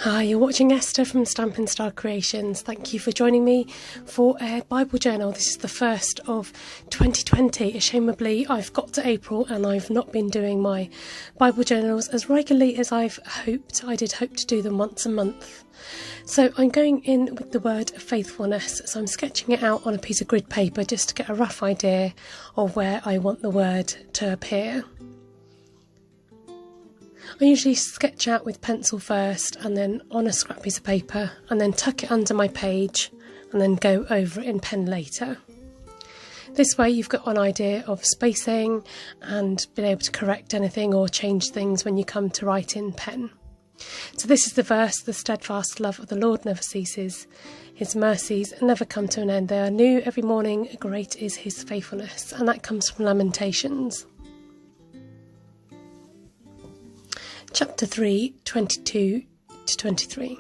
Hi, you're watching Esther from Stampin' Star Creations. Thank you for joining me for a Bible journal. This is the first of 2020. Ashamedly, I've got to April and I've not been doing my Bible journals as regularly as I've hoped. I did hope to do them once a month. So I'm going in with the word faithfulness. So I'm sketching it out on a piece of grid paper just to get a rough idea of where I want the word to appear. I usually sketch out with pencil first and then on a scrap piece of paper and then tuck it under my page and then go over it in pen later. This way you've got an idea of spacing and being able to correct anything or change things when you come to write in pen. So this is the verse, "The steadfast love of the Lord never ceases, his mercies never come to an end, they are new every morning, great is his faithfulness," and that comes from Lamentations. Chapter 3, 22 to 23.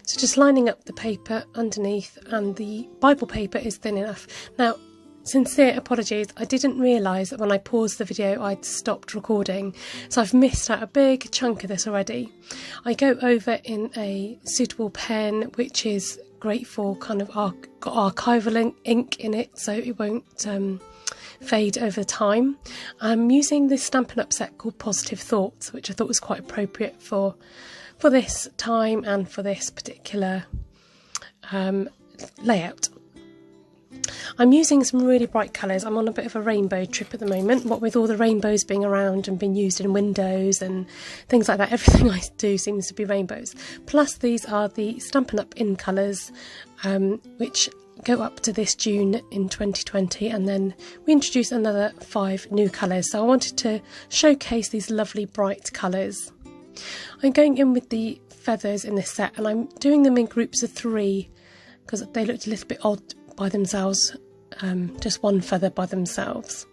So just lining up the paper underneath, and the Bible paper is thin enough. Now, sincere apologies, I didn't realise that when I paused the video I'd stopped recording, so I've missed out a big chunk of this already. I go over in a suitable pen which is great for kind of got archival ink in it, so it won't fade over time. I'm using this Stampin' Up set called Positive Thoughts, which I thought was quite appropriate for this time and for this particular layout. I'm using some really bright colours. I'm on a bit of a rainbow trip at the moment, what with all the rainbows being around and being used in windows and things like that. Everything I do seems to be rainbows. Plus these are the Stampin' Up in colours, which go up to this June in 2020, and then we introduce another 5 new colours. So I wanted to showcase these lovely bright colours. I'm going in with the feathers in this set, and I'm doing them in groups of 3 because they looked a little bit odd by themselves, just one feather by themselves.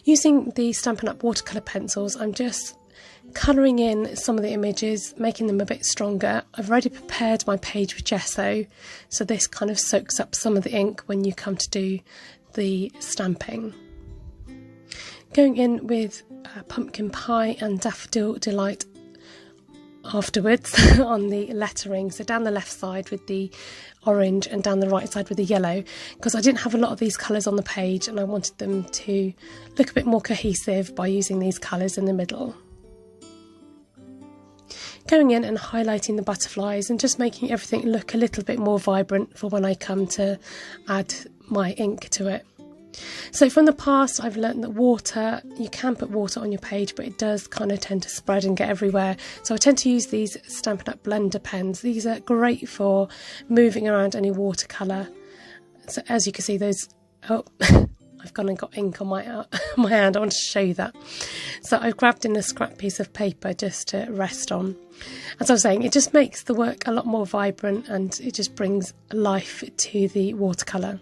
Using the Stampin' Up watercolour pencils, I'm just colouring in some of the images, making them a bit stronger. I've already prepared my page with gesso, so this kind of soaks up some of the ink when you come to do the stamping. Going in with pumpkin pie and daffodil delight afterwards on the lettering, so down the left side with the orange and down the right side with the yellow, because I didn't have a lot of these colours on the page and I wanted them to look a bit more cohesive by using these colours in the middle. Going in and highlighting the butterflies and just making everything look a little bit more vibrant for when I come to add my ink to it. So from the past I've learnt that water, you can put water on your page, but it does kind of tend to spread and get everywhere. So I tend to use these Stampin' Up blender pens. These are great for moving around any watercolour. So as you can see, those, oh, I've gone and got ink on my hand. I want to show you that. So I've grabbed in a scrap piece of paper just to rest on. As I was saying, it just makes the work a lot more vibrant and it just brings life to the watercolour.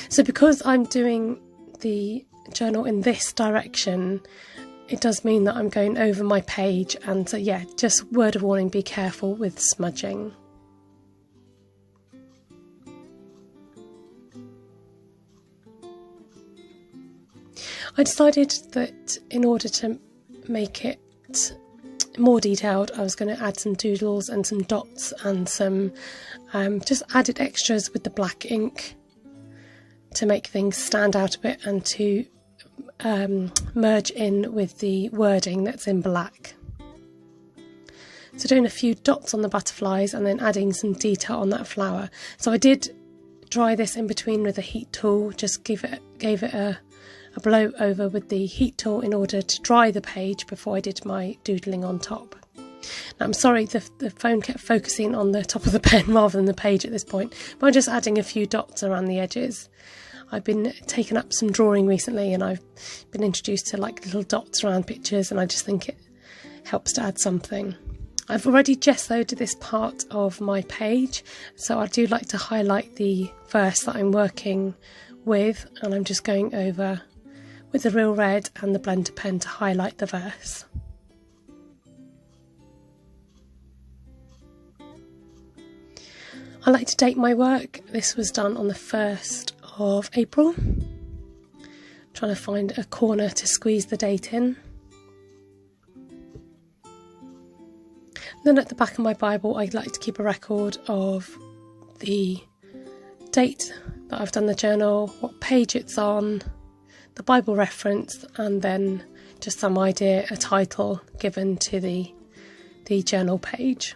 So because I'm doing the journal in this direction, it does mean that I'm going over my page, and so yeah, just word of warning, be careful with smudging. I decided that in order to make it more detailed, I was going to add some doodles and some dots and some just added extras with the black ink to make things stand out a bit and to merge in with the wording that's in black. So doing a few dots on the butterflies and then adding some detail on that flower. So I did dry this in between with a heat tool, just gave it a blow over with the heat tool in order to dry the page before I did my doodling on top. Now, I'm sorry the phone kept focusing on the top of the pen rather than the page at this point, but I'm just adding a few dots around the edges. I've been taking up some drawing recently and I've been introduced to like little dots around pictures, and I just think it helps to add something. I've already gessoed this part of my page, so I do like to highlight the verse that I'm working with, and I'm just going over with the real red and the blender pen to highlight the verse. I like to date my work. This was done on the 1st of April. Trying to find a corner to squeeze the date in. Then at the back of my Bible, I like to keep a record of the date that I've done the journal, what page it's on, the Bible reference, and then just some idea, a title given to the journal page.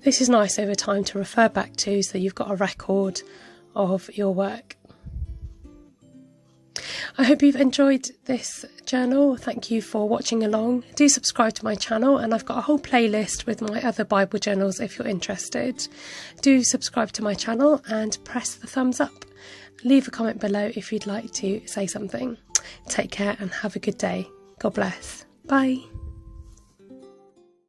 This is nice over time to refer back to, so you've got a record of your work. I hope you've enjoyed this journal. Thank you for watching along. Do subscribe to my channel, and I've got a whole playlist with my other Bible journals if you're interested. Do subscribe to my channel and press the thumbs up. Leave a comment below if you'd like to say something. Take care and have a good day. God bless. Bye.